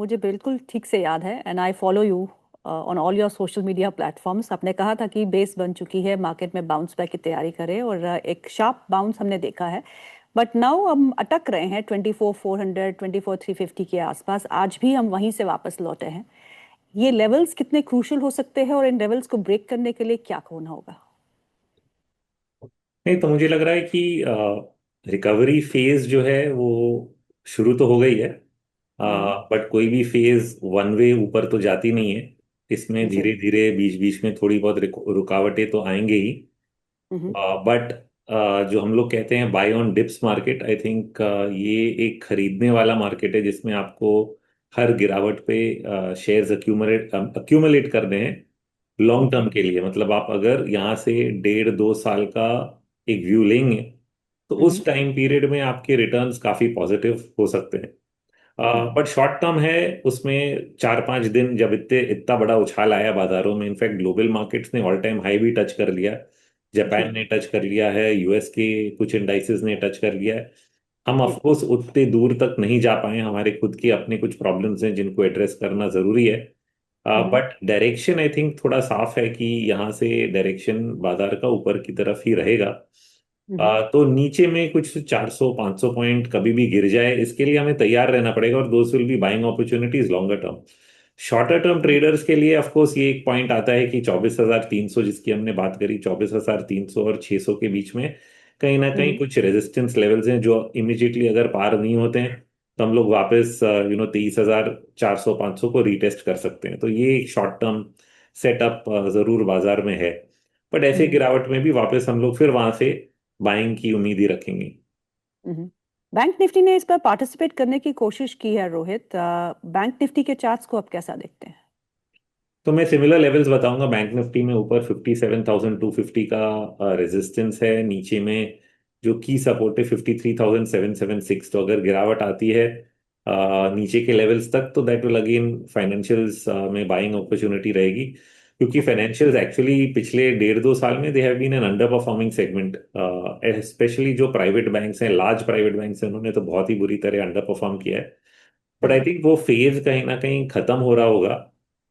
मुझे बिल्कुल ठीक से याद है and I follow you on all your social media platforms. आपने कहा था कि बेस बन चुकी है, मार्केट में बाउंस बैक की तैयारी करें और एक शार्प बाउंस हमने देखा है। बट नाउ हम अटक रहे हैं 24,400 24,350 के आसपास। आज भी हम वहीं से वापस लौटे हैं। ये लेवल्स कितने क्रूशल हो सकते हैं और इन लेवल्स को ब्रेक करने के लिए क्या होना होगा? नहीं, तो मुझे लग रहा है कि रिकवरी फेज जो है वो शुरू तो हो गई है। हम्म। बट कोई भी फेज वन वे ऊपर तो जाती नहीं है। इसमें जी। धीरे धीरे बीच बीच में थोड़ी बहुत रुकावटें तो आएंगे ही। हम्म। बट जो हम लोग कहते हैं buy on dips market, I think ये एक खरीदने वाला मार्केट है जिसमें आपको हर गिरावट पे शेयर्स अक्यूमुलेट अक्यूमुलेट करने हैं लॉन्ग टर्म ओके। के लिए। मतलब आप अगर यहाँ से 1.5 2 साल का एक व्यू लेंगे तो हम्म। उस टाइम पीरियड में आपके रिटर्न्स काफी पॉजिटिव हो सकते हैं। हम्म। बट शॉर्ट टर्म है, उसमें 4 5 दिन जब इतने इतना बड़ा उछाल आया बाजारों में, इनफैक्ट ग्लोबल मार्केट्स ने ऑल टाइम हाई भी टच कर लिया। जापान जी। ने टच कर लिया है, यूएस के कुछ इंडाइसेस ने टच कर लिया है। हम जी। ऑफकोर्स उतने दूर तक नहीं जा पाए, हमारे खुद के अपने कुछ प्रॉब्लम्स हैं जिनको एड्रेस करना जरूरी है। हम्म। बट डायरेक्शन आई थिंक थोड़ा साफ है कि यहाँ से डायरेक्शन बाजार का ऊपर की तरफ ही रहेगा। हम्म। तो नीचे में कुछ 400 500 पॉइंट कभी भी गिर जाए, इसके लिए हमें तैयार रहना पड़ेगा, और those will be buying opportunities longer term. Shorter term hmm. Traders के लिए ऑफ कोर्स ये एक पॉइंट आता है कि 24,300 जिसकी हमने बात करी, 24,300 और 600 के बीच में कहीं ना कहीं हम्म। कुछ रेजिस्टेंस लेवल्स हैं जो इमिजिएटली अगर पार नहीं होते हैं तो हम लोग वापस 23,400 500 को रीटेस्ट कर सकते हैं। तो ये एक शॉर्ट टर्म सेटअप जरूर बाजार में है। बट ऐसे हम्म। गिरावट में भी वापस हम लोग फिर वहां से बाइंग की उम्मीद ही रखेंगे। हम्म। बैंक निफ्टी ने इस पर पार्टिसिपेट करने की कोशिश की है रोहित। बैंक निफ्टी के चार्ट्स को आप कैसा देखते हैं? तो मैं सिमिलर लेवल्स बताऊंगा। बैंक निफ्टी में ऊपर 57,250 का रेजिस्टेंस है, नीचे में जो की सपोर्ट है 53,776। तो अगर गिरावट आती है नीचे के लेवल्स तक, तो दैट विल अगेन फाइनेंशियल्स में बाइंग अपॉर्चुनिटी रहेगी, क्योंकि ओके। फाइनेंशियल्स एक्चुअली पिछले 1.5 2 साल में they have been an underperforming segment. Specially जो प्राइवेट बैंक्स हैं, लार्ज प्राइवेट बैंक्स हैं, उन्होंने तो बहुत ही बुरी तरह अंडर परफॉर्म किया है। But I hmm. थिंक वो फेज कहीं ना कहीं खत्म हो रहा होगा।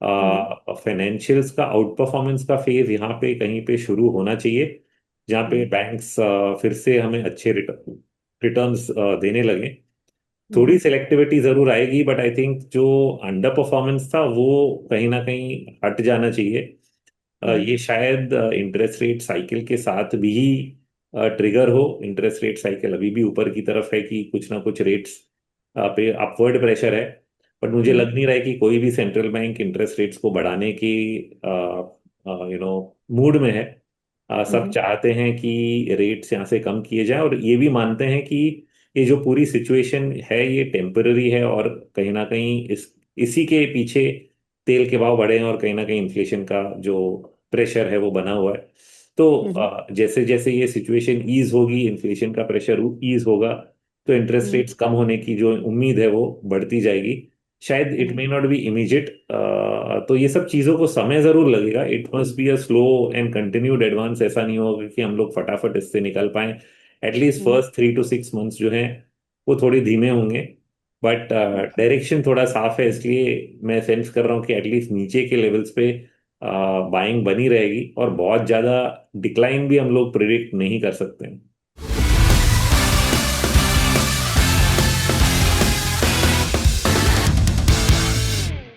हम्म। फाइनेंशियल्स का आउट परफॉर्मेंस का फेज यहाँ पे कहीं पे शुरू होना चाहिए, जहाँ पे हम्म। बैंक्स फिर से हमें अच्छे रिटर्न्स देने लगे। थोड़ी हम्म। सिलेक्टिविटी जरूर आएगी, बट आई थिंक जो अंडर परफॉर्मेंस था वो कहीं ना कहीं हट जाना चाहिए। हम्म। ये शायद इंटरेस्ट रेट साइकिल के साथ भी ट्रिगर हो। इंटरेस्ट रेट साइकिल अभी भी ऊपर की तरफ है कि कुछ ना कुछ रेट्स पे अपवर्ड प्रेशर है। बट मुझे हम्म। लग नहीं रहा है कि कोई भी सेंट्रल बैंक इंटरेस्ट रेट्स को बढ़ाने की मूड में है। सब हम्म। चाहते हैं कि रेट्स यहाँ से कम किए जाएं, और ये भी मानते हैं कि ये जो पूरी सिचुएशन है ये टेम्पररी है, और कहीं ना कहीं इसी के पीछे तेल के भाव बढ़े हैं, और कहीं ना कहीं इन्फ्लेशन का जो प्रेशर है वो बना हुआ है। तो हम्म। जैसे जैसे ये सिचुएशन ईज होगी, इन्फ्लेशन का प्रेशर ईज होगा, तो इंटरेस्ट हम्म। रेट्स कम होने की जो उम्मीद है वो बढ़ती जाएगी। शायद it hmm. May not be immediate. तो ये सब चीज़ों को समय ज़रूर लगेगा। It must be a slow and continued advance. ऐसा नहीं होगा कि हम लोग फटाफट इससे निकल पाए। At least hmm. First 3 to 6 months जो हैं वो थोड़े धीमे होंगे। But okay. डायरेक्शन थोड़ा साफ है, इसलिए मैं सेंस कर रहा हूँ कि एटलीस्ट नीचे के लेवल्स पे बाइंग बनी रहेगी, और बहुत ज़्यादा डिक्लाइन भी हम लोग प्रिडिक्ट नहीं कर सकते हैं।